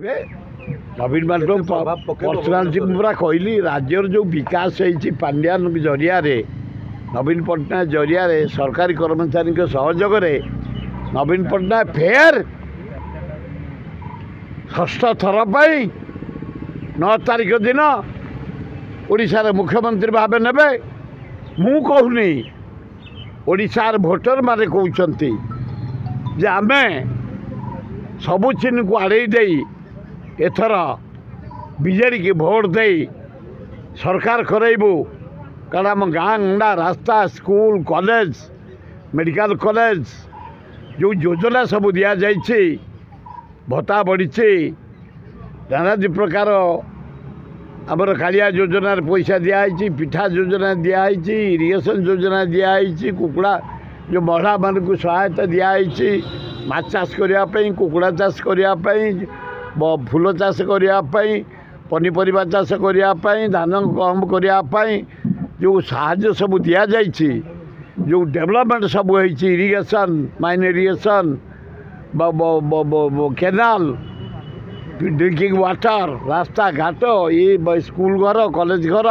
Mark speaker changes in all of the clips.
Speaker 1: नवीन personality पूरा कहली राज्यर जो विकास होती पांड्यान जरिया नवीन पट्टनायक जरिया सरकारी कर्मचारी सहयोग नवीन पट्टनायक फेर षष्ठ थर 9 तारिख दिन ओडिशार मुख्यमंत्री भाव ने मु कहूनी ओडिशार भोटर माने कहते जे आमे सबु चिन्ह को आड़े दे एथर बीजेडी की भोट दे सरकार करइबू कारण आम गाँ गंडा रास्ता स्कूल कॉलेज मेडिकल कॉलेज जो योजना सब दि जाइए भत्ता बढ़ी नानादी प्रकार आमर कालिया योजना पैसा दिखाई पिठा योजना दिखाई इरिगेशन योजना दिखाई कुकुड़ा जो महिला मान को सहायता दिखाई माछ चाष करने कुकुड़ा चाष करने फूल चाष करने पनीपरिया चाष करने धान कम करने जो साहाय्य सब दि जाइए जो डेवलपमेंट सब होती irrigation mine irrigation canal drinking water रास्ता घाट ये स्कूल घर कॉलेज घर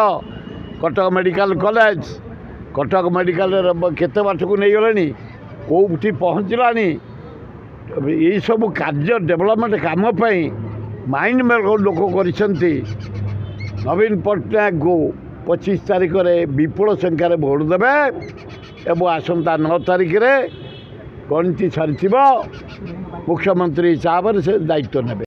Speaker 1: Cuttack medical college Cuttack medical केते बाट को नहीं गलानी कौटी पहुँचलानी ये सब कार्य डेवलपमेंट काम माइंड में लोक कर नवीन पट्टनायक को 25 तारिख में विपुल संख्यार भोट देवे एवं आसंता 9 तारिख में गणति सरी मुख्यमंत्री हिसाब से दायित्व ने।